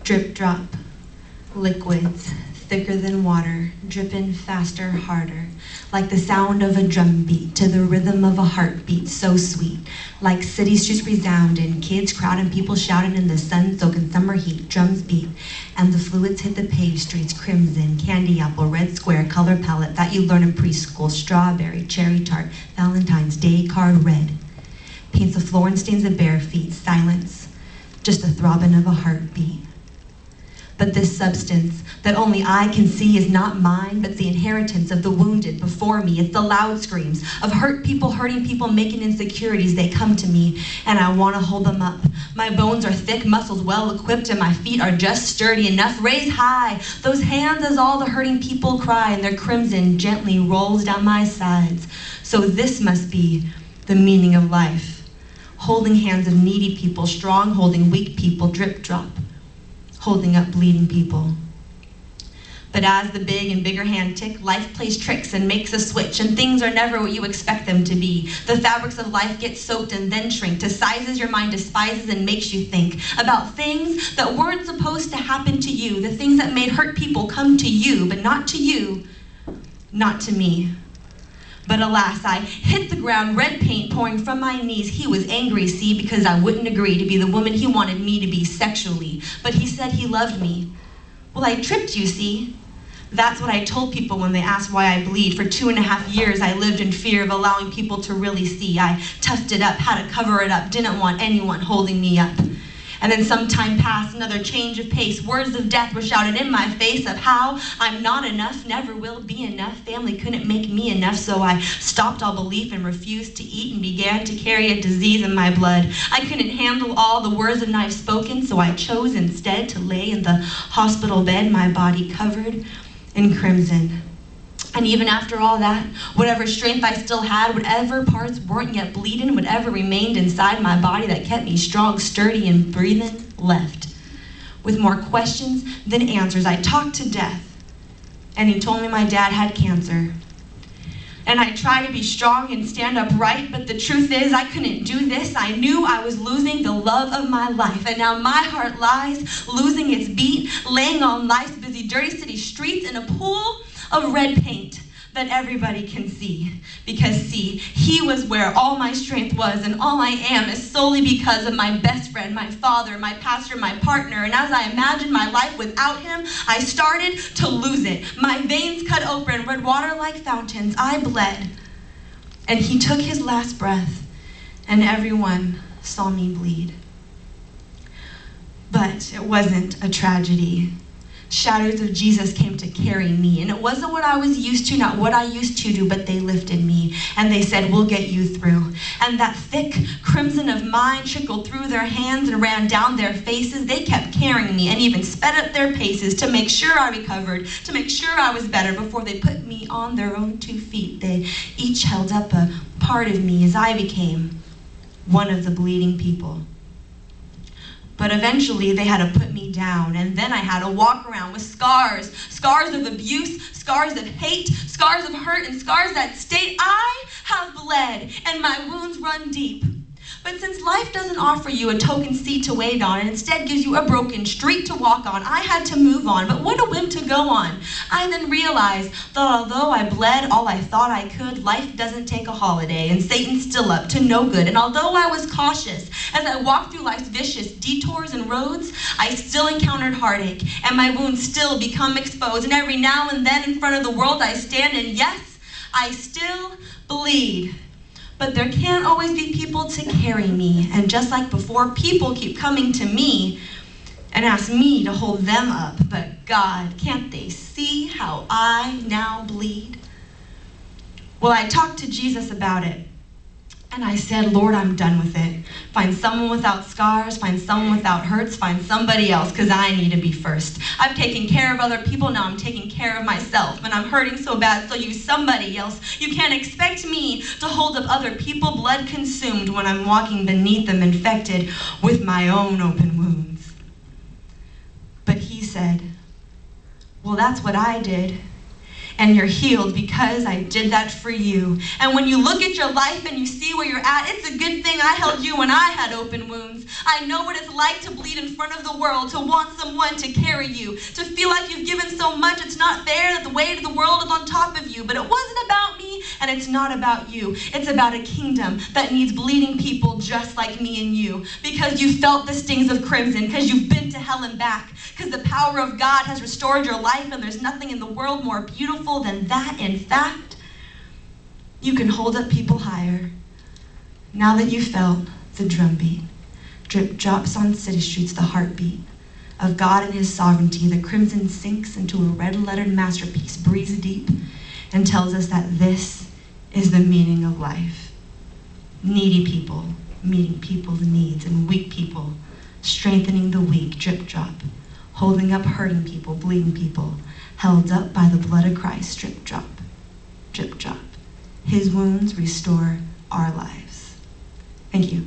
Drip drop, liquids, thicker than water, dripping faster, harder, like the sound of a drum beat to the rhythm of a heartbeat so sweet, like city streets resounding, kids crowding, people shouting in the sun-soaking summer heat, drums beat, and the fluids hit the paved streets, crimson, candy apple, red square, color palette that you learn in preschool, strawberry, cherry tart, Valentine's Day card red, paints the floor and stains the bare feet, silence, just the throbbing of a heartbeat. But this substance that only I can see is not mine, but the inheritance of the wounded before me. It's the loud screams of hurt people, hurting people, making insecurities. They come to me, and I want to hold them up. My bones are thick, muscles well equipped, and my feet are just sturdy enough. Raise high those hands as all the hurting people cry, and their crimson gently rolls down my sides. So this must be the meaning of life. Holding hands of needy people, strong holding weak people, drip drop. Holding up bleeding people. But as the big and bigger hand tick, life plays tricks and makes a switch, and things are never what you expect them to be. The fabrics of life get soaked and then shrink to sizes your mind despises and makes you think about things that weren't supposed to happen to you, the things that made hurt people come to you, but not to you, not to me. But alas, I hit the ground, red paint pouring from my knees. He was angry, see, because I wouldn't agree to be the woman he wanted me to be sexually. But he said he loved me. Well, I tripped, you see. That's what I told people when they asked why I bleed. For 2.5 years, I lived in fear of allowing people to really see. I toughed it up, had to cover it up, didn't want anyone holding me up. And then some time passed, another change of pace. Words of death were shouted in my face of how I'm not enough, never will be enough. Family couldn't make me enough, so I stopped all belief and refused to eat and began to carry a disease in my blood. I couldn't handle all the words of knife spoken, so I chose instead to lay in the hospital bed, my body covered in crimson. And even after all that, whatever strength I still had, whatever parts weren't yet bleeding, whatever remained inside my body that kept me strong, sturdy, and breathing, left. With more questions than answers, I talked to death. And he told me my dad had cancer. And I tried to be strong and stand upright, but the truth is I couldn't do this. I knew I was losing the love of my life, and now my heart lies, losing its beat, laying on life's busy, dirty city streets in a pool of red paint that everybody can see. Because see, he was where all my strength was, and all I am is solely because of my best friend, my father, my pastor, my partner. And as I imagined my life without him, I started to lose it. My veins cut open, red water like fountains. I bled. And he took his last breath, and everyone saw me bleed. But it wasn't a tragedy. Shadows of Jesus came to carry me, and it wasn't what I was used to, not what I used to do, but they lifted me, and they said, we'll get you through. And that thick crimson of mine trickled through their hands and ran down their faces. They kept carrying me and even sped up their paces to make sure I recovered, to make sure I was better before they put me on their own 2 feet. They each held up a part of me as I became one of the bleeding people. But eventually they had to put me down, and then I had to walk around with scars. Scars of abuse, scars of hate, scars of hurt, and scars that state I have bled, and my wounds run deep. But since life doesn't offer you a token seat to wait on, and instead gives you a broken street to walk on, I had to move on. But what a whim to go on. I then realized that although I bled all I thought I could, life doesn't take a holiday, and Satan's still up to no good. And although I was cautious as I walked through life's vicious detours and roads, I still encountered heartache, and my wounds still become exposed. And every now and then in front of the world I stand, and yes, I still bleed. But there can't always be people to carry me. And just like before, people keep coming to me and ask me to hold them up. But God, can't they see how I now bleed? Well, I talked to Jesus about it. And I said, Lord, I'm done with it. Find someone without scars, find someone without hurts, find somebody else, because I need to be first. I've taken care of other people, now I'm taking care of myself. And I'm hurting so bad, so use somebody else. You can't expect me to hold up other people, blood consumed, when I'm walking beneath them, infected with my own open wounds. But he said, well, that's what I did. and you're healed because I did that for you. And when you look at your life and you see where you're at, it's a good thing I held you when I had open wounds. I know what it's like to bleed in front of the world, to want someone to carry you, to feel like you've given so much it's not fair that the weight of the world is on top of you. But it wasn't about me, and it's not about you. It's about a kingdom that needs bleeding people just like me and you, because you felt the stings of crimson, because you've been to hell and back, because the power of God has restored your life, and there's nothing in the world more beautiful than that. In fact, you can hold up people higher. Now that you felt the drumbeat, drip drops on city streets, the heartbeat of God and his sovereignty, the crimson sinks into a red-lettered masterpiece, breathes deep, and tells us that this is the meaning of life. Needy people meeting people's needs, and weak people strengthening the weak, drip drop, holding up hurting people, bleeding people, held up by the blood of Christ, drip drop, drip drop. His wounds restore our lives. Thank you.